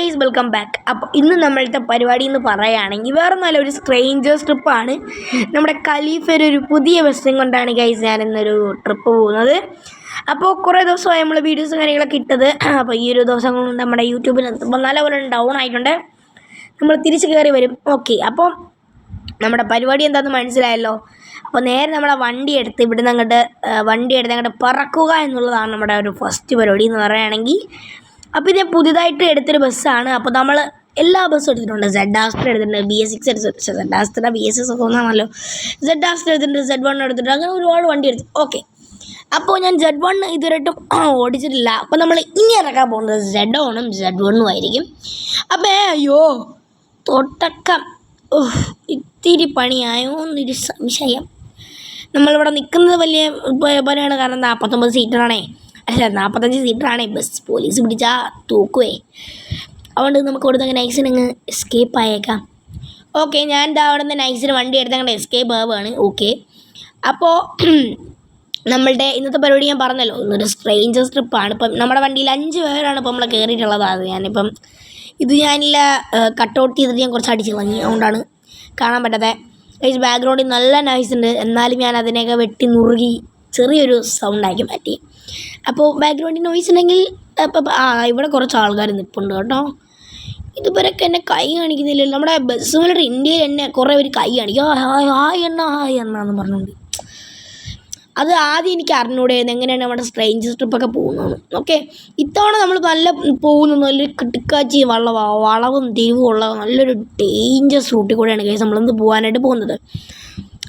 Guys welcome back. അപ്പോൾ ഇന്ന് നമ്മളുടെ പരിപാടി എന്ന് പറയുകയാണെങ്കിൽ വേറെ നല്ല ഒരു സ്ട്രേഞ്ചേഴ്സ് ട്രിപ്പാണ്. നമ്മുടെ ഖലീഫയുടെ ഒരു പുതിയ ബസ്സും കൊണ്ടാണ് ഗൈസ് ഞാൻ ഇന്നൊരു ട്രിപ്പ് പോകുന്നത്. അപ്പോൾ കുറേ ദിവസമായി നമ്മൾ വീഡിയോസും കാര്യങ്ങളൊക്കെ ഇട്ടത്. അപ്പോൾ ഈ ഒരു ദിവസം കൊണ്ട് നമ്മുടെ യൂട്യൂബിൽ നല്ലപോലെ ഡൗൺ ആയിട്ടുണ്ട്. നമ്മൾ തിരിച്ച് കയറി വരും. ഓക്കെ, അപ്പോൾ നമ്മുടെ പരിപാടി എന്താണെന്ന് മനസ്സിലായല്ലോ. അപ്പോൾ നേരെ നമ്മളെ വണ്ടി എടുത്ത് അങ്ങോട്ട് പറക്കുക എന്നുള്ളതാണ് നമ്മുടെ ഒരു ഫസ്റ്റ് പരിപാടി എന്ന് പറയുകയാണെങ്കിൽ. അപ്പോൾ ഇത് പുതിയതായിട്ട് എടുത്തൊരു ബസ്സാണ്. അപ്പോൾ നമ്മൾ എല്ലാ ബസ്സും എടുത്തിട്ടുണ്ട്. സെഡ് ആസ്റ്റർ എടുത്തിട്ടുണ്ട്, BS6 എടുത്തിട്ടുണ്ട്, സെഡ് ആസ്റ്റർ BS6 ഒക്കെ ഒന്നാണല്ലോ. സെഡ് ആസ്റ്റർ എടുത്തിട്ടുണ്ട്, Z1 എടുത്തിട്ടുണ്ട്, അങ്ങനെ ഒരുപാട് വണ്ടി എടുത്തു. ഓക്കെ, അപ്പോൾ ഞാൻ Z1 ഇതുവരെയായിട്ടും ഓടിച്ചിട്ടില്ല. അപ്പോൾ നമ്മൾ ഇനി ഇറക്കാൻ പോകുന്നത് Z1 Z1 ആയിരിക്കും. അപ്പോൾ അയ്യോ തൊട്ടക്കം ഇത്തിരി പണിയായോ എന്നൊരു സംശയം. നമ്മളിവിടെ നിൽക്കുന്നത് വലിയ പണിയാണ്. കാരണം 49 സീറ്ററാണേ, അല്ല 45 സീറ്ററാണേ. ബസ് പോലീസ് പിടിച്ചാൽ തൂക്കുവേ. അതുകൊണ്ട് നമുക്ക് ഇവിടുന്ന് നൈസിന് അങ്ങ് എസ്കേപ്പ് ആയേക്കാം. ഓക്കെ, ഞാൻ അവിടെ നിന്ന് നൈസിന് വണ്ടി എടുത്ത് അങ്ങനെ എസ്കേപ്പ് ആവുകയാണ്. ഓക്കെ, അപ്പോൾ നമ്മളുടെ ഇന്നത്തെ പരിപാടി ഞാൻ പറഞ്ഞല്ലോ, ഇന്നൊരു സ്ട്രേഞ്ചേഴ്സ് ട്രിപ്പാണ്. ഇപ്പം നമ്മുടെ വണ്ടിയിൽ 5 പേരാണ് ഇപ്പം നമ്മൾ കയറിയിട്ടുള്ളത്. ഞാനിപ്പം ഞാനില്ല കട്ടൗട്ട് ചെയ്തിട്ട് ഞാൻ കുറച്ച് അടിച്ച് കളഞ്ഞു, അതുകൊണ്ടാണ് കാണാൻ പറ്റാത്തത്. ഗൈസ് ബാക്ക്ഗ്രൗണ്ടിൽ നല്ല നോയ്സ് ഉണ്ട്, എന്നാലും ഞാൻ അതിനെയൊക്കെ വെട്ടി നുറുകി ചെറിയൊരു സൗണ്ടാക്കി മാറ്റി. അപ്പോൾ ബാക്ക്ഗ്രൗണ്ടിൽ നോയ്സ് ഉണ്ടെങ്കിൽ ഇവിടെ കുറച്ച് ആൾക്കാർ നിൽപ്പുണ്ട് കേട്ടോ. ഇതുവരെയൊക്കെ എന്നെ കൈ കാണിക്കുന്നില്ലല്ലോ. നമ്മുടെ ബസ്സുകളുടെ ഇന്ത്യയിൽ എന്നെ കുറേ പേര് കൈ കാണിക്കും, ഹായ് എണ്ണ എന്ന് പറഞ്ഞുകൊണ്ട്. അത് ആദ്യം എനിക്ക് അറിഞ്ഞൂടായിരുന്നു എങ്ങനെയാണ് നമ്മുടെ സ്ട്രേഞ്ചേഴ്സ് ട്രിപ്പൊക്കെ പോകുന്നത്. ഓക്കെ, ഇത്തവണ നമ്മൾ നല്ല പോകുന്ന നല്ലൊരു കിട്ടിക്കാച്ചി വളവും തിരിവും ഉള്ള നല്ലൊരു ഡേഞ്ചറസ് റൂട്ടിൽ കൂടെയാണ് കേസ് നമ്മളിന്ന് പോകാനായിട്ട് പോകുന്നത്.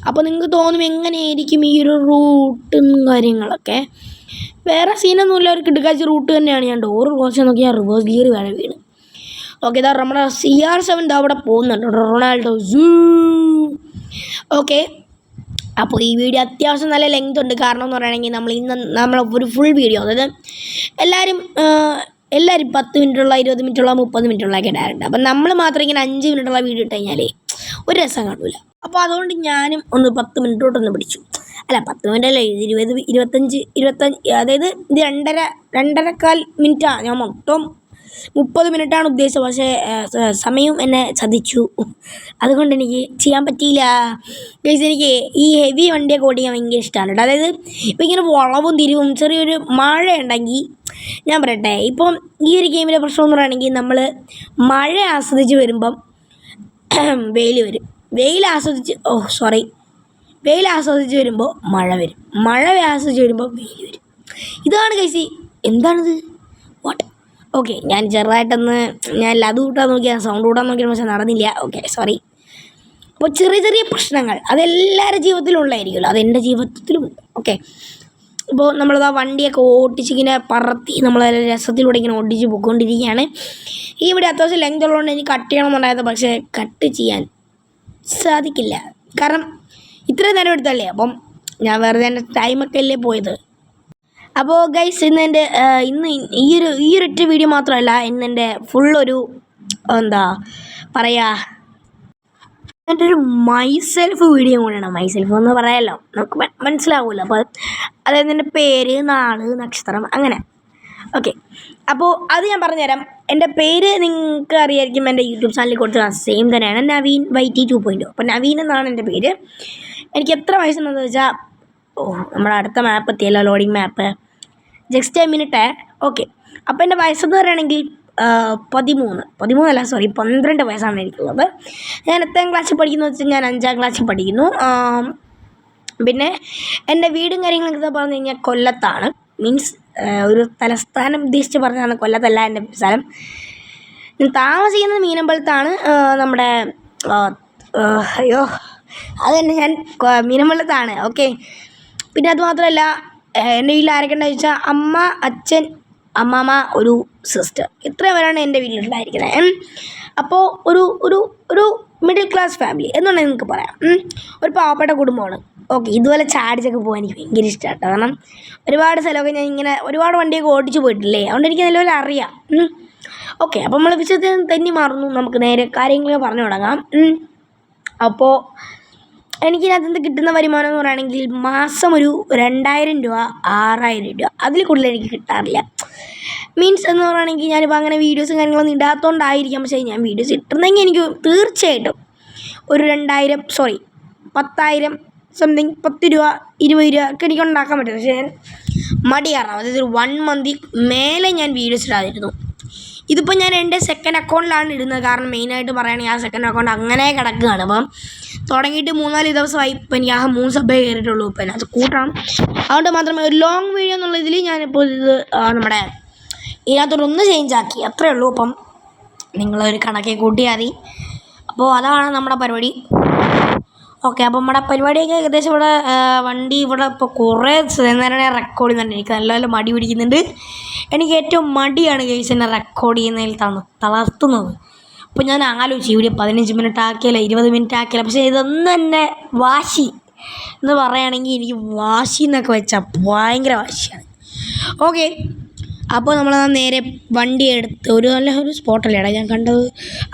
അപ്പോൾ നിങ്ങൾക്ക് തോന്നും എങ്ങനെയായിരിക്കും ഈ ഒരു റൂട്ടും കാര്യങ്ങളൊക്കെ. വേറെ സീനൊന്നുമില്ല, ഒരു കിട്ടിക്കാച്ചി റൂട്ട് തന്നെയാണ്. ഞാൻ ഡോറ് ക്ലോസ് നോക്കി ഞാൻ റിവേഴ്സ് ഗിയർ വരെ വീണ്. ഓക്കെ, ഇതാ നമ്മുടെ CR7 അവിടെ പോകുന്നുണ്ട്, റൊണാൾഡോ സൂ. ഓക്കെ, അപ്പോൾ ഈ വീഡിയോ അത്യാവശ്യം നല്ല ലെങ്ത് ഉണ്ട്. കാരണം എന്ന് പറയുകയാണെങ്കിൽ നമ്മൾ ഒരു ഫുൾ വീഡിയോ, അതായത് എല്ലാവരും 10 മിനിറ്റുള്ള 20 മിനിറ്റുള്ള 30 മിനിറ്റുള്ളതൊക്കെ ഇടാറുണ്ട്. അപ്പം നമ്മൾ മാത്രം ഇങ്ങനെ 5 മിനിറ്റുള്ള വീഡിയോ ഇട്ട് കഴിഞ്ഞാലേ ഒരു രസം കാണില്ല. അപ്പോൾ അതുകൊണ്ട് ഞാനും ഒന്ന് 10 മിനിറ്റോട്ടൊന്ന് പിടിച്ചു. അല്ല 10 മിനിറ്റ് അല്ലേ, 20 25 അതായത് ഇത് 2.25 മിനിറ്റാണ്. ഞാൻ മൊത്തം 30 മിനിറ്റാണ് ഉദ്ദേശിച്ചത്. പക്ഷേ സമയം എന്നെ ചതിച്ചു, അതുകൊണ്ട് എനിക്ക് ചെയ്യാൻ പറ്റിയില്ല. ഗൈസ്, എനിക്ക് ഈ ഹെവി വണ്ടിയൊക്കെ ഓടിക്കാൻ ഭയങ്കര ഇഷ്ടമാണ് കേട്ടോ. അതായത് ഇപ്പം ഇങ്ങനെ വളവും തിരിവും ചെറിയൊരു മഴ ഉണ്ടെങ്കിൽ, ഞാൻ പറയട്ടെ, ഇപ്പം ഈ ഒരു ഗെയിമിലെ പ്രശ്നം എന്ന് പറയുകയാണെങ്കിൽ നമ്മൾ മഴ ആസ്വദിച്ച് വരുമ്പം വെയിൽ വരും, വെയിൽ ആസ്വദിച്ച് വരുമ്പോൾ മഴ വരും, മഴ ആസ്വദിച്ച് വരുമ്പോൾ വെയിൽ വരും. ഇതാണ് ഗൈസ്. എന്താണിത്? വാട്ട്? ഓക്കെ, ഞാൻ ചെറുതായിട്ടൊന്ന് അത് കൂട്ടാൻ നോക്കിയാൽ സൗണ്ട് കൂട്ടാൻ നോക്കിയാൽ പക്ഷേ നടന്നില്ല. Okay, sorry. അപ്പോൾ ചെറിയ പ്രശ്നങ്ങൾ അതെല്ലാവരുടെ ജീവിതത്തിലും ഉള്ളതായിരിക്കുമല്ലോ, അതെൻ്റെ ജീവിതത്തിലുമുണ്ട്. ഓക്കെ, ഇപ്പോൾ നമ്മളത് ആ വണ്ടിയൊക്കെ ഓടിച്ചിങ്ങനെ പറത്തി നമ്മൾ രസത്തിലൂടെ ഇങ്ങനെ ഓടിച്ച് പോയിക്കൊണ്ടിരിക്കുകയാണ്. ഈ ഇവിടെ അത്യാവശ്യം ലെങ്ത് ഉള്ളതുകൊണ്ട് എനിക്ക് കട്ട് ചെയ്യണമെന്നുണ്ടായത്, പക്ഷേ കട്ട് ചെയ്യാൻ സാധിക്കില്ല. കാരണം ഇത്രയും നേരം എടുത്തല്ലേ. അപ്പം ഞാൻ വെറുതെ എൻ്റെ ടൈമൊക്കെ അല്ലേ പോയത്. അപ്പോൾ ഗൈസ്, ഇന്ന് ഈ ഒരൊറ്റ വീഡിയോ മാത്രമല്ല, ഇന്നെൻ്റെ ഫുള്ളൊരു എന്താ പറയുക, എൻ്റെ ഒരു മൈസെൽഫ് വീഡിയോ കൂടെയാണ്. മൈസെൽഫ് എന്ന് പറയാമല്ലോ, നമുക്ക് മനസ്സിലാവുമല്ലോ. അപ്പോൾ അതായത് എൻ്റെ പേര്, നാള്, നക്ഷത്രം, അങ്ങനെ. ഓക്കെ, അപ്പോൾ അത് ഞാൻ പറഞ്ഞുതരാം. എൻ്റെ പേര് നിങ്ങൾക്ക് അറിയായിരിക്കും, എൻ്റെ യൂട്യൂബ് ചാനലിൽ കൊടുത്ത സെയിം തന്നെയാണ്, നവീൻ YT 2.0. അപ്പോൾ നവീൻ എന്നാണ് എൻ്റെ പേര്. എനിക്ക് എത്ര വയസ്സുണ്ടെന്ന് വെച്ചാൽ, നമ്മുടെ അടുത്ത മാപ്പ് എത്തിയല്ലോ, ലോഡിങ് മാപ്പ്, ജസ്റ്റ് 1 മിനിറ്റ്. ഓക്കെ, അപ്പോൾ എൻ്റെ വയസ്സെന്ന് പറയുകയാണെങ്കിൽ 12 വയസ്സാണ് എനിക്കുള്ളത്. ഞാൻ എത്രാം ക്ലാസ്സിൽ പഠിക്കുന്നു വെച്ചാൽ ഞാൻ 5ാം ക്ലാസ്സിൽ പഠിക്കുന്നു. പിന്നെ എൻ്റെ വീടും കാര്യങ്ങളൊക്കെ പറഞ്ഞു കഴിഞ്ഞാൽ കൊല്ലത്താണ്. മീൻസ് ഒരു തലസ്ഥാനം ഉദ്ദേശിച്ച് പറഞ്ഞാണ്, കൊല്ലത്തല്ല എൻ്റെ സ്ഥലം. ഞാൻ താമസിക്കുന്നത് മീനമ്പലത്താണ്. നമ്മുടെ അത് തന്നെ, ഞാൻ മീനമ്പലത്താണ്. ഓക്കെ, പിന്നെ അതുമാത്രമല്ല എൻ്റെ വീട്ടിൽ ആരൊക്കെ ഉണ്ടെന്ന് ചോദിച്ചാൽ അമ്മ, അച്ഛൻ, അമ്മമ്മ, ഒരു സിസ്റ്റർ, ഇത്രയും പേരാണ് എൻ്റെ വീട്ടിലുണ്ടായിരിക്കുന്നത്. അപ്പോൾ ഒരു മിഡിൽ ക്ലാസ് ഫാമിലി എന്നുണ്ടെങ്കിൽ നിങ്ങൾക്ക് പറയാം, ഒരു പാവപ്പെട്ട കുടുംബമാണ്. ഓക്കെ, ഇതുപോലെ ചാടിച്ചൊക്കെ പോകാൻ എനിക്ക് ഭയങ്കര ഇഷ്ടമാണ്. കാരണം ഒരുപാട് സ്ഥലമൊക്കെ ഞാൻ ഇങ്ങനെ ഒരുപാട് വണ്ടിയൊക്കെ ഓടിച്ച് പോയിട്ടില്ലേ, അതുകൊണ്ട് എനിക്ക് നല്ലപോലെ അറിയാം. ഓക്കെ, അപ്പോൾ നമ്മൾ വിഷയത്തിൽ തന്നെ മാറുന്നു. നമുക്ക് നേരെ കാര്യങ്ങളൊക്കെ പറഞ്ഞു തുടങ്ങാം. അപ്പോൾ എനിക്കിതിനകത്ത് കിട്ടുന്ന വരുമാനം എന്ന് പറയുകയാണെങ്കിൽ മാസം ഒരു 2000 രൂപ 6000 രൂപ, അതിൽ കൂടുതൽ എനിക്ക് കിട്ടാറില്ല. മീൻസ് എന്ന് പറയുകയാണെങ്കിൽ ഞാനിപ്പോൾ അങ്ങനെ വീഡിയോസും കാര്യങ്ങളൊന്നും ഇടാത്തതുകൊണ്ടായിരിക്കാം. പക്ഷേ ഞാൻ വീഡിയോസ് ഇട്ടുന്നെങ്കിൽ എനിക്ക് തീർച്ചയായിട്ടും ഒരു 10,000 സംതിങ് 10 രൂപ 20 രൂപ ഒക്കെ എനിക്ക് ഉണ്ടാക്കാൻ പറ്റും. പക്ഷേ ഞാൻ മടി കാരണം അതായത് ഒരു 1 മന്ത് മേലെ ഞാൻ വീഡിയോസ് ഇടാതിരുന്നു. ഇതിപ്പോൾ ഞാൻ എൻ്റെ സെക്കൻഡ് അക്കൗണ്ടിലാണ് ഇടുന്നത്. കാരണം മെയിനായിട്ട് പറയുകയാണെങ്കിൽ ആ സെക്കൻഡ് അക്കൗണ്ട് അങ്ങനെ കിടക്കുകയാണ്. അപ്പം തുടങ്ങിയിട്ട് 3-4 ദിവസമായി. ഇപ്പം എനിക്ക് 3 സബ്ബേ കയറിയിട്ടുള്ളൂ. ഇപ്പം അത് കൂട്ടണം. അതുകൊണ്ട് മാത്രമേ ഒരു ലോങ് വീഡിയോ എന്നുള്ള ഇതിൽ ഞാനിപ്പോൾ ഇത് നമ്മുടെ ഇതിനകത്തോടൊന്ന് ചേഞ്ച് ആക്കി, അത്രയേ ഉള്ളൂ. അപ്പം നിങ്ങളൊരു കണക്കെ കൂട്ടിയാൽ മതി. അപ്പോൾ അതാണ് നമ്മുടെ പരിപാടി. ഓക്കെ, അപ്പോൾ നമ്മുടെ പരിപാടിയൊക്കെ ഏകദേശം ഇവിടെ വണ്ടി ഇവിടെ ഇപ്പോൾ കുറേ നേരം റെക്കോർഡ് ചെയ്യുന്നുണ്ട്. എനിക്ക് നല്ല മടി പിടിക്കുന്നുണ്ട്. എനിക്ക് ഏറ്റവും മടിയാണ് ഗൈസ് എന്നെ റെക്കോർഡ് ചെയ്യുന്നതിൽ തളർത്തുന്നത്. അപ്പോൾ ഞാൻ ആലോചിച്ചു ഇവിടെ 15 മിനിറ്റ് ആക്കിയാലോ 20 മിനിറ്റ് ആക്കിയാലോ. പക്ഷേ ഇതൊന്നും തന്നെ വാശി എന്ന് പറയുകയാണെങ്കിൽ എനിക്ക് വാശി എന്നൊക്കെ വെച്ചാൽ ഭയങ്കര വാശിയാണ്. ഓക്കെ, അപ്പോൾ നമ്മൾ നേരെ വണ്ടി എടുത്ത് ഒരു സ്പോട്ടല്ലേടാ ഞാൻ കണ്ടത്.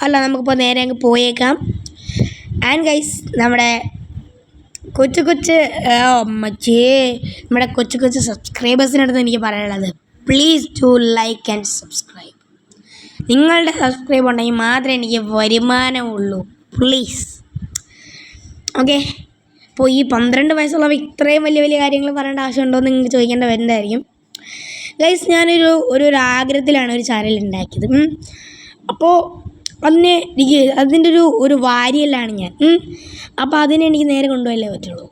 അല്ല, നമുക്കിപ്പോൾ നേരെ അങ്ങ് പോയേക്കാം. ആൻഡ് ഗൈസ് നമ്മുടെ കൊച്ചു സബ്സ്ക്രൈബേഴ്സിനടുത്ത് എനിക്ക് പറയാനുള്ളത്, please to like and subscribe. നിങ്ങളുടെ സബ്സ്ക്രൈബ് ഉണ്ടെങ്കിൽ മാത്രമേ എനിക്ക് വരുമാനമുള്ളൂ, പ്ലീസ്. ഓക്കെ, അപ്പോൾ ഈ 12 വയസ്സുള്ളവ ഇത്രയും വലിയ കാര്യങ്ങൾ പറയേണ്ട ആവശ്യമുണ്ടോ എന്ന് നിങ്ങൾക്ക് ചോദിക്കേണ്ട വരുന്നതായിരിക്കും. ഗൈസ് ഞാനൊരു ആഗ്രഹത്തിലാണ് ഒരു ചാനൽ ഉണ്ടാക്കിയത്. അപ്പോൾ അതിൻ്റെ ഒരു വാരിയലാണ് ഞാൻ. അപ്പോൾ അതിനെ എനിക്ക് നേരെ കൊണ്ടുപോയല്ലേ പറ്റുള്ളൂ.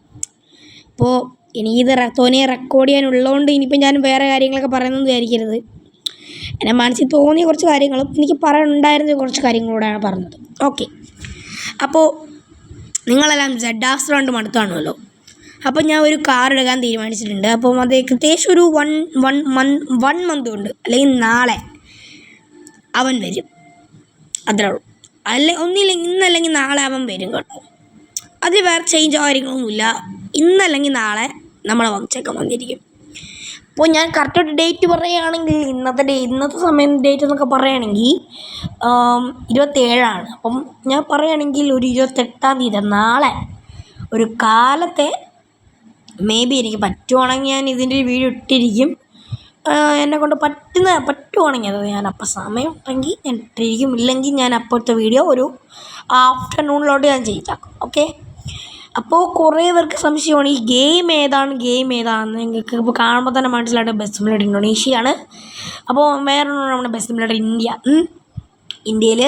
അപ്പോൾ എനിക്കിത് തോന്നിയ റെക്കോർഡ് ചെയ്യാനുള്ളതുകൊണ്ട് ഇനിയിപ്പോൾ ഞാൻ വേറെ കാര്യങ്ങളൊക്കെ പറയുന്നത് വിചാരിക്കരുത്. എൻ്റെ മനസ്സിൽ തോന്നിയ കുറച്ച് കാര്യങ്ങളും എനിക്ക് പറയാനുണ്ടായിരുന്ന കുറച്ച് കാര്യങ്ങളോടാണ് പറഞ്ഞത്. ഓക്കെ, അപ്പോൾ നിങ്ങളെല്ലാം ZF മടുത്ത് കാണുമല്ലോ. അപ്പോൾ ഞാൻ ഒരു കാർ എടുക്കാൻ തീരുമാനിച്ചിട്ടുണ്ട്. അപ്പം അത് ഏകദേശം ഒരു 1 മന്ത് കൊണ്ട് അല്ലെങ്കിൽ നാളെ അവൻ വരും. അത്രേ ഉള്ളൂ. ഒന്നില്ലെങ്കിൽ ഇന്നല്ലെങ്കിൽ നാളെ അവൻ വരും കേട്ടോ. അതിൽ വേറെ ചേഞ്ചോ കാര്യങ്ങളൊന്നുമില്ല. ഇന്നല്ലെങ്കിൽ നാളെ നമ്മളെ ചെക്കൻ വന്നിരിക്കും. അപ്പോൾ ഞാൻ കറക്റ്റായിട്ട് ഡേറ്റ് പറയുകയാണെങ്കിൽ ഇന്നത്തെ സമയം ഡേറ്റ് എന്നൊക്കെ പറയുകയാണെങ്കിൽ 27 അപ്പം ഞാൻ പറയുകയാണെങ്കിൽ ഒരു 28-ാം തീയതി നാളെ ഒരു കാലത്തെ മേ ബി എനിക്ക് പറ്റുവാണെങ്കിൽ ഞാൻ ഇതിൻ്റെ ഒരു വീഡിയോ ഇട്ടിരിക്കും. എന്നെക്കൊണ്ട് പറ്റുവാണെങ്കിൽ അത് ഞാൻ അപ്പം സമയം ഉണ്ടെങ്കിൽ ഞാൻ ഇട്ടിരിക്കും. ഇല്ലെങ്കിൽ ഞാൻ അപ്പോഴത്തെ വീഡിയോ ഒരു ആഫ്റ്റർനൂണിലോട്ട് ഞാൻ ചെയ്താക്കും. ഓക്കെ, അപ്പോൾ കുറേ പേർക്ക് സംശയമാണ് ഈ ഗെയിം ഏതാണെന്ന്. നിങ്ങൾക്ക് ഇപ്പോൾ കാണുമ്പോൾ തന്നെ മനസ്സിലായിട്ട് ബെസ്റ്റ് സിമുലേറ്റർ ഇന്തോനേഷ്യയാണ്. അപ്പോൾ വേറെ നമ്മുടെ ബെസ്റ്റ് സിമുലേറ്റർ ഇന്ത്യയിൽ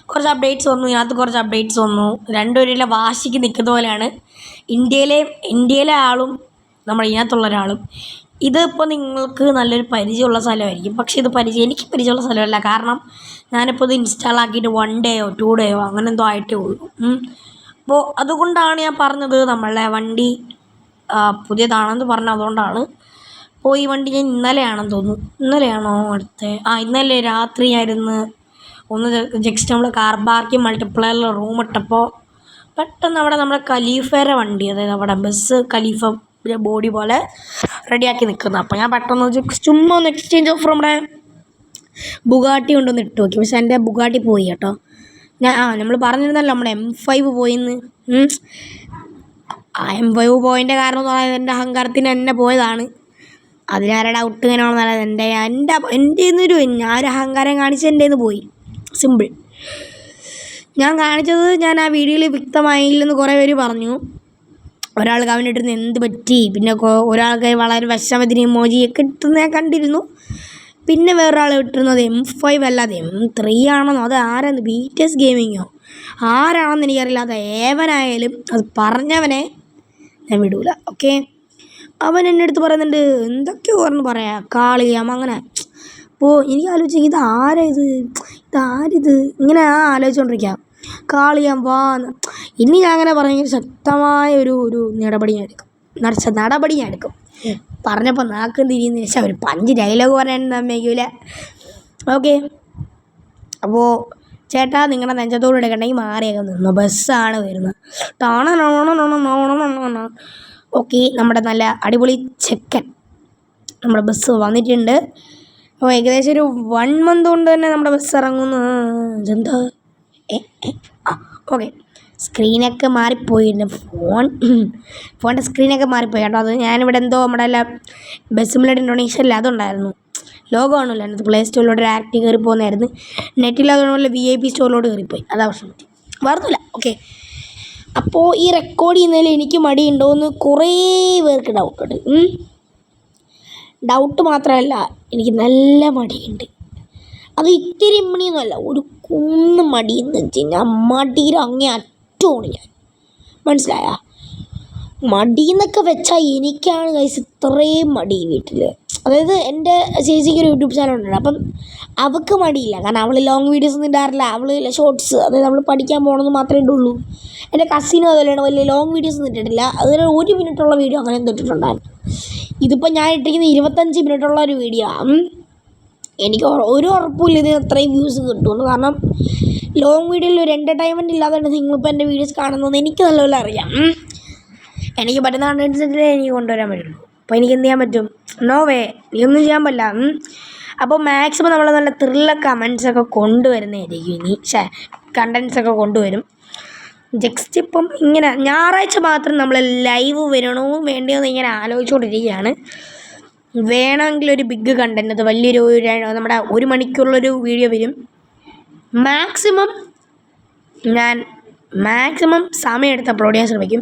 കുറച്ച് അപ്ഡേറ്റ്സ് വന്നു. ഇതിനകത്ത് കുറച്ച് അപ്ഡേറ്റ്സ് വന്നു. രണ്ടുപേരിലെ വാശിക്ക് നിൽക്കുന്ന പോലെയാണ് ഇന്ത്യയിലെ ആളും നമ്മുടെ ഇതിനകത്തുള്ള ഒരാളും. ഇതിപ്പോൾ നിങ്ങൾക്ക് നല്ലൊരു പരിചയമുള്ള സ്ഥലമായിരിക്കും. പക്ഷേ എനിക്ക് പരിചയമുള്ള സ്ഥലമല്ല. കാരണം ഞാനിപ്പോൾ ഇത് ഇൻസ്റ്റാൾ ആക്കിയിട്ട് 1 ഡേയോ 2 ഡേയോ അങ്ങനെ എന്തോ ആയിട്ടേ ഉള്ളൂ. അപ്പോൾ അതുകൊണ്ടാണ് ഞാൻ പറഞ്ഞത് നമ്മളുടെ വണ്ടി പുതിയതാണെന്ന് പറഞ്ഞത്. അതുകൊണ്ടാണ്. അപ്പോൾ ഈ വണ്ടി ഞാൻ ഇന്നലെയാണെന്ന് തോന്നുന്നു. ഇന്നലെയാണോ ഇന്നലെ രാത്രി ആയിരുന്നു ഒന്ന് ജസ്റ്റ് നമ്മൾ കാർ പാർക്കിംഗ് മൾട്ടിപ്ലയറിൽ റൂം ഇട്ടപ്പോൾ പെട്ടെന്ന് അവിടെ നമ്മുടെ ഖലീഫയുടെ വണ്ടി, അതായത് അവിടെ ബസ് ഖലീഫ ബോഡി പോലെ റെഡിയാക്കി നിൽക്കുന്നത്. അപ്പോൾ ഞാൻ പെട്ടെന്ന് ചുമ്മാ ഒന്ന് എക്സ്ചേഞ്ച് ഓഫർ നമ്മുടെ ബുഗാട്ടി കൊണ്ടൊന്ന് ഇട്ട് നോക്കി. പക്ഷേ എൻ്റെ ബുഗാട്ടി പോയി കേട്ടോ. നമ്മൾ പറഞ്ഞിരുന്നല്ലോ നമ്മുടെ M5 പോയിന്ന്. ആ M5 പോയിൻ്റെ കാരണം എന്ന് പറയുന്നത് എൻ്റെ അഹങ്കാരത്തിന് തന്നെ പോയതാണ്. അതിനാരുടെ ഡൗട്ട് ഇങ്ങനെയാണെന്നല്ല, ഞാനൊരു അഹങ്കാരം കാണിച്ച് എൻ്റെ നിന്ന് പോയി. സിമ്പിൾ. ഞാൻ കാണിച്ചത് ഞാൻ ആ വീഡിയോയിൽ വ്യക്തമായില്ലെന്ന് കുറേ പേര് പറഞ്ഞു. ഒരാൾക്ക് അവനിട്ടിരുന്ന് എന്ത് പറ്റി, പിന്നെ ഒരാൾക്ക് വളരെ വിഷമത്തിന് ഇമോജിയൊക്കെ ഇട്ടുന്ന ഞാൻ കണ്ടിരുന്നു. പിന്നെ വേറൊരാൾ ഇട്ടിരുന്നത് M5 അല്ലാതെ M3 ആണെന്നോ, അത് ആരാന്ന് BTS ഗെയിമിങ്ങോ ആരാണെന്ന് എനിക്കറിയില്ല. അത് ഏവനായാലും അത് പറഞ്ഞവനെ ഞാൻ വിടൂല. ഓക്കെ, അവൻ എൻ്റെ അടുത്ത് പറയുന്നുണ്ട് എന്തൊക്കെയോ പറയാം കാളിയാം അങ്ങനെ. അപ്പോൾ എനിക്ക് ആലോചിച്ചെങ്കിൽ ഇതാരിത് ഇങ്ങനെ ആലോചിച്ചുകൊണ്ടിരിക്കാം. കാളിയാം വാന്ന് ഇനി ഞാൻ അങ്ങനെ പറഞ്ഞെങ്കിൽ ശക്തമായ ഒരു നടപടി ഞാൻ എടുക്കും. പറഞ്ഞപ്പോൾ നാക്കും തിരിയുന്ന ശേഷം ഒരു 5 ഡയലോഗ് പറയാൻ സമ്മതിക്കില്ല. ഓക്കെ, അപ്പോൾ ചേട്ടാ നിങ്ങളുടെ നെഞ്ചത്തോട് എടുക്കണമെങ്കിൽ മാറിയൊക്കെ നിന്നു. ബസ്സാണ് വരുന്നത്. ഓക്കെ, നമ്മുടെ നല്ല അടിപൊളി ചെക്കൻ നമ്മുടെ ബസ് വന്നിട്ടുണ്ട്. അപ്പോൾ ഏകദേശം ഒരു 1 മന്ത് കൊണ്ട് തന്നെ നമ്മുടെ ബസ് ഇറങ്ങുന്നു. എന്താ ഓക്കെ, സ്ക്രീനൊക്കെ മാറിപ്പോയിരുന്നു. ഫോണിൻ്റെ സ്ക്രീനൊക്കെ മാറിപ്പോയി കേട്ടോ. അത് ഞാനിവിടെ എന്തോ നമ്മുടെ ബസ് സിമുലേറ്റർ ഇന്തോനേഷ്യയിൽ അതുണ്ടായിരുന്നു. ലോഗോ ആണല്ലോ അതിനകത്ത് പ്ലേ സ്റ്റോറിലോട്ട് ഡയറക്റ്റ് കയറി പോകുന്നതായിരുന്നു. നെറ്റില്ലാതെ VIP സ്റ്റോറിലോട്ട് കയറിപ്പോയി. അതാ പ്രശ്നം പറ്റി. വേറൊന്നുമില്ല. ഓക്കെ, അപ്പോൾ ഈ റെക്കോർഡ് ചെയ്യുന്നതിൽ എനിക്ക് മടിയുണ്ടോ എന്ന് കുറേ പേർക്ക് ഡൗട്ടുണ്ട്. ഡൗട്ട് മാത്രമല്ല, എനിക്ക് നല്ല മടിയുണ്ട്. അത് ഇത്തിരി മണിയൊന്നുമല്ല, ഒരു കുന്ന് മടിയെന്ന് വെച്ച് കഴിഞ്ഞാൽ മടിയിൽ അങ്ങേ അറ്റമാണ് ഞാൻ. മനസ്സിലായ? മടിയെന്നൊക്കെ വെച്ചാൽ എനിക്കാണ് ഗൈസ് ഇത്രയും മടി വീട്ടിൽ. അതായത് എൻ്റെ ചേച്ചിക്ക് ഒരു യൂട്യൂബ് ചാനൽ ഉണ്ട്. അപ്പം അവൾക്ക് മടിയില്ല, കാരണം അവൾ ലോങ് വീഡിയോസ് ഒന്നും ഇടാറില്ല. അവൾ ഷോർട്സ്, അതായത് അവൾ പഠിക്കാൻ പോകണമെന്ന് മാത്രമേ ഇടുള്ളൂ. എൻ്റെ കസിനും അതുപോലെയാണ്, വലിയ ലോങ് വീഡിയോസ് ഒന്നും ഇട്ടിട്ടില്ല. അതുപോലെ 1 മിനിറ്റുള്ള വീഡിയോ അങ്ങനെ ഇട്ടിട്ടുണ്ടായിരുന്നു. ഇതിപ്പോൾ ഞാൻ ഇട്ടിരിക്കുന്ന 25 മിനിറ്റുള്ള ഒരു വീഡിയോ. എനിക്ക് ഒരു ഉറപ്പുമില്ല ഇത് അത്രയും വ്യൂസ് കിട്ടുമെന്ന്. കാരണം ലോങ് വീഡിയോയിൽ ഒരു എൻ്റർടൈൻമെൻറ്റ് ഇല്ലാതെ നിങ്ങളിപ്പോൾ എൻ്റെ വീഡിയോസ് കാണുന്നത് എനിക്ക് നല്ലപോലെ അറിയാം. എനിക്ക് പറ്റുന്ന കണ്ടൻസിലേ എനിക്ക് കൊണ്ടുവരാൻ പറ്റുള്ളൂ. അപ്പോൾ എനിക്ക് എന്ത് ചെയ്യാൻ പറ്റും? നോ വേ, എനിക്കൊന്നും ചെയ്യാൻ പറ്റില്ല. അപ്പോൾ മാക്സിമം നമ്മൾ നല്ല ത്രില്ല കമൻസൊക്കെ കൊണ്ടുവരുന്നതായിരിക്കും ഇനി. കണ്ടൻസൊക്കെ കൊണ്ടുവരും. ജസ്റ്റ് ഇപ്പം ഇങ്ങനെ ഞായറാഴ്ച മാത്രം നമ്മൾ ലൈവ് വരണോ വേണ്ടിയോ എന്ന് ഇങ്ങനെ ആലോചിച്ചുകൊണ്ടിരിക്കുകയാണ്. വേണമെങ്കിൽ ഒരു ബിഗ് കണ്ടൻറ്റ്, അത് വലിയൊരു നമ്മുടെ 1 മണിക്കൂറുള്ളൊരു വീഡിയോ വരും. ഞാൻ മാക്സിമം സമയമെടുത്ത് അപ്ലോഡ് ചെയ്യാൻ ശ്രമിക്കും.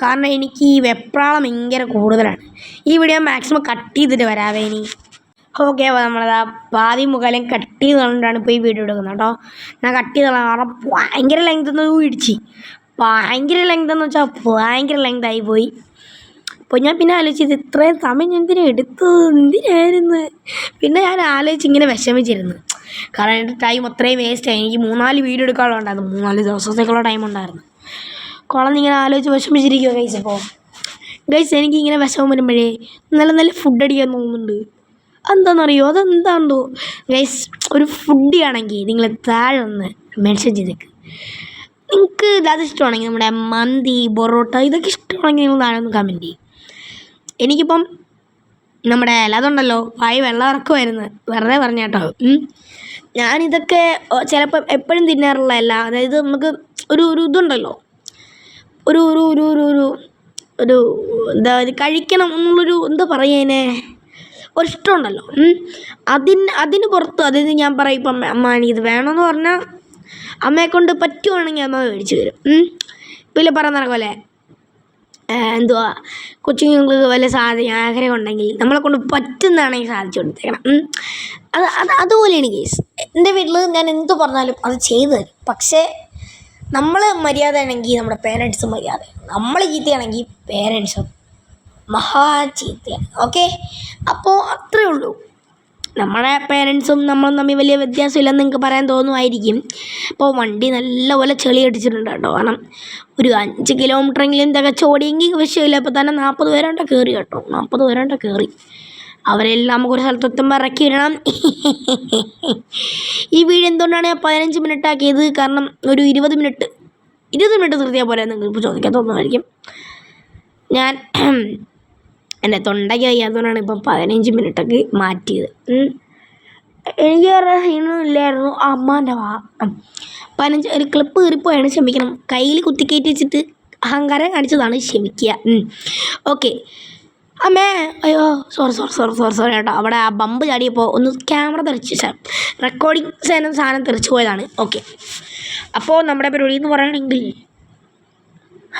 കാരണം എനിക്ക് ഈ വെപ്രാളം ഭയങ്കര കൂടുതലാണ്. ഈ വീഡിയോ മാക്സിമം കട്ട് ചെയ്തിട്ട് വരാവേ ഇനി. ഓക്കെ, അപ്പോൾ നമ്മളത് പാതി മുഖാലും കട്ട് ചെയ്ത് കൊണ്ടാണ് ഇപ്പോൾ ഈ വീഡിയോ എടുക്കുന്നത് കേട്ടോ. ഞാൻ കട്ട് ചെയ്തോളാം, കാരണം ഭയങ്കര ലെങ്തെന്ന് ഇടിച്ച്, ഭയങ്കര ലെങ്തെന്ന് വെച്ചാൽ ഭയങ്കര ലെങ്തായി പോയി. അപ്പോൾ ഞാൻ പിന്നെ ആലോചിച്ചത് ഇത്രയും സമയം ഞാൻ എന്തിനായിരുന്നു. പിന്നെ ഞാൻ ഇങ്ങനെ വിഷമിച്ചിരുന്നു. കാരണം എൻ്റെ ടൈം അത്രയും വേസ്റ്റായി. എനിക്ക് 3-4 വീഡിയോ എടുക്കാനുണ്ടായിരുന്നു. 3-4 ദിവസത്തേക്കുള്ള ടൈം ഉണ്ടായിരുന്നു. കുളന്നിങ്ങനെ ആലോചിച്ച് വിഷമിച്ചിരിക്കുമോ ഗൈസ്. അപ്പോൾ ഗൈസ് എനിക്കിങ്ങനെ വിഷമം വരുമ്പോഴേ നല്ല ഫുഡ് അടിക്കാൻ തോന്നുന്നുണ്ട്. എന്താണെന്നറിയോ? അതെന്താണെന്നോ ഗൈസ്, ഒരു ഫുഡ് ആണെങ്കിൽ നിങ്ങൾ താഴെ ഒന്ന് മെൻഷൻ ചെയ്തേക്ക്. നിങ്ങൾക്ക് അത് ഇഷ്ടമാണെങ്കിൽ നമ്മുടെ മന്തി, പൊറോട്ട ഇതൊക്കെ ഇഷ്ടമാണെങ്കിൽ നിങ്ങൾ താഴെ ഒന്ന് കമൻറ്റ് ചെയ്യും. എനിക്കിപ്പം നമ്മുടെ അതുണ്ടല്ലോ വായി വെള്ളം ഇറക്കുമായിരുന്നു, വെറുതെ പറഞ്ഞ കേട്ടോ. ഞാനിതൊക്കെ ചിലപ്പോൾ എപ്പോഴും തിന്നാറുള്ളതല്ല. അതായത് നമുക്ക് ഒരു ഇതുണ്ടല്ലോ, ഒരു എന്താ കഴിക്കണം എന്നുള്ളൊരു എന്താ പറയുന്നതിനെ ഒരു ഇഷ്ടമുണ്ടല്ലോ. അതിന് പുറത്ത്, അതായത് ഞാൻ പറയും ഇപ്പം അമ്മ എനിക്കിത് വേണമെന്ന് പറഞ്ഞാൽ അമ്മയെക്കൊണ്ട് പറ്റുവാണെങ്കിൽ അമ്മ മേടിച്ച് തരും. ഇപ്പം പറയുന്ന പോലെ എന്തുവാ, കൊച്ചുങ്ങൾക്ക് വല്ല ആഗ്രഹം ഉണ്ടെങ്കിൽ നമ്മളെക്കൊണ്ട് പറ്റുന്നതാണെങ്കിൽ സാധിച്ചു കൊടുത്തേക്കണം. അതുപോലെയാണ് കേസ്. എൻ്റെ വീട്ടിൽ ഞാൻ എന്ത് പറഞ്ഞാലും അത് ചെയ്തു തരും. പക്ഷേ നമ്മൾ മര്യാദ ആണെങ്കിൽ നമ്മുടെ പേരൻറ്റ്സും മര്യാദ, നമ്മൾ ചീത്തയാണെങ്കിൽ പേരൻറ്റ്സും മഹാ ചീത്തയാണ്. ഓക്കെ, അപ്പോൾ അത്രയേ ഉള്ളൂ. നമ്മുടെ പേരൻറ്റ്സും നമ്മളും തമ്മിൽ വലിയ വ്യത്യാസമില്ലെന്ന് നിങ്ങൾക്ക് പറയാൻ തോന്നുമായിരിക്കും. അപ്പോൾ വണ്ടി നല്ലപോലെ ചെളി അടിച്ചിട്ടുണ്ട് കേട്ടോ. കാരണം ഒരു 5 കിലോമീറ്ററെങ്കിലും തികച്ചോടിയെങ്കിൽ വിഷയമില്ല. അപ്പോൾ തന്നെ 40 പേരാണ്ട കയറി കേട്ടോ. 40 പേരാണ്ട കയറി. അവരെല്ലാം നമുക്കൊരു സ്ഥലത്തെത്തുമ്പോൾ ഇറക്കി ഇടണം. ഈ വീഡിയോ എന്തുകൊണ്ടാണ് ഞാൻ 15 മിനിറ്റ് ആക്കിയത്? കാരണം ഒരു 20 മിനിറ്റ് നിർത്തിയാൽ പോലെ നിങ്ങൾക്ക് ചോദിക്കാൻ തോന്നുമായിരിക്കും. ഞാൻ എൻ്റെ തൊണ്ടയ്ക്ക് വയ്യാത്തതുകൊണ്ടാണ് ഇപ്പം 15 മിനിറ്റൊക്കെ മാറ്റിയത്. എനിക്ക് വേറെ സീനൊന്നും ഇല്ലായിരുന്നു. അമ്മാൻ്റെ 15 ഒരു ക്ലിപ്പ് കയറിപ്പോയാണ്, ക്ഷമിക്കണം. കയ്യിൽ കുത്തിക്കയറ്റി വെച്ചിട്ട് അഹങ്കാരം കാണിച്ചതാണ്, ക്ഷമിക്കുക. ഓക്കെ അമ്മേ, അയ്യോ സോറി കേട്ടോ. അവിടെ ആ ബമ്പ് ചാടിയപ്പോൾ ഒന്ന് ക്യാമറ തെറിച്ച് റെക്കോർഡിങ് സാധനം തെറിച്ച് പോയതാണ്. ഓക്കെ, അപ്പോൾ നമ്മുടെ പരിപാടി എന്ന് പറയുകയാണെങ്കിൽ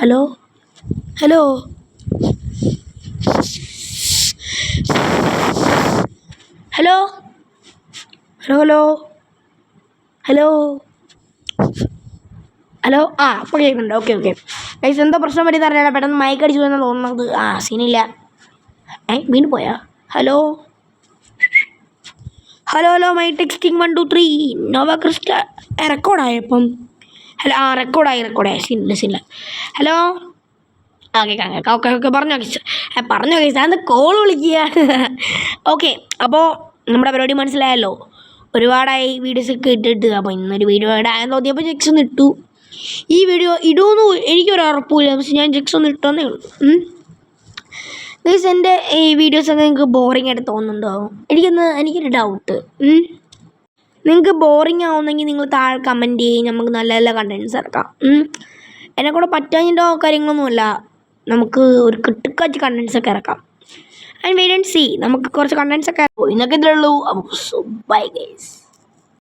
hello hello hello hello hello hello hello അപ്പോൾ കേൾക്കുന്നുണ്ട്. ഓക്കെ ഗൈസ്, എന്താ പ്രശ്നം പറ്റിയെന്ന് അറിയാം. പെട്ടെന്ന് മൈക്ക് അടിച്ചു പോയെന്നാണ് തോന്നുന്നത്. സീനില്ല. വീണ്ടും പോയാ? ഹലോ മൈ ടെക്സ്റ്റിംഗ് 1 2 3 നോവ ക്രിസ്റ്റ റെക്കോർഡായപ്പം. ഹലോ റെക്കോർഡായി സീനില്ല. ഹലോ ഓക്കെ പറഞ്ഞോ കേസ് അത് കോൾ വിളിക്കുക. ഓക്കെ, അപ്പോൾ നമ്മുടെ പരിപാടി മനസ്സിലായല്ലോ. ഒരുപാടായി വീഡിയോസൊക്കെ ഇട്ടിട്ട്. അപ്പോൾ ഇന്നൊരു വീഡിയോ ഇടാൻ തോന്നിയപ്പോൾ ജെക്സ് ഒന്ന് ഇട്ടു. ഈ വീഡിയോ ഇടുമെന്ന് എനിക്കൊരു ഉറപ്പില്ല, പക്ഷെ ഞാൻ ജെക്സ് ഒന്ന് ഇട്ടെന്നേ ഉള്ളൂ. ഗൈസ്, എൻ്റെ ഈ വീഡിയോസൊക്കെ നിങ്ങൾക്ക് ബോറിംഗ് ആയിട്ട് തോന്നുന്നുണ്ടോ? എനിക്കൊരു ഡൗട്ട്. നിങ്ങൾക്ക് ബോറിംഗ് ആവുന്നെങ്കിൽ നിങ്ങൾ താഴെ കമൻറ്റ് ചെയ്യും. നമുക്ക് നല്ല നല്ല കണ്ടൻറ്റ്സ് ഇറക്കാം. എന്നെക്കൂടെ പറ്റാഞ്ഞിട്ടോ കാര്യങ്ങളൊന്നുമല്ല, നമുക്ക് ഒരു കിട്ടുക്കാച്ച് കണ്ടൻറ്റ്സൊക്കെ ഇറക്കാം. ആൻഡ് വെയിറ്റ് ആൻഡ് സീ നമുക്ക് കുറച്ച് കണ്ടൻസ് ഒക്കെ ഇന്നൊക്കെ ഇത്രേ ഉള്ളൂ. അപ്പോൾ ബൈ ഗൈസ്.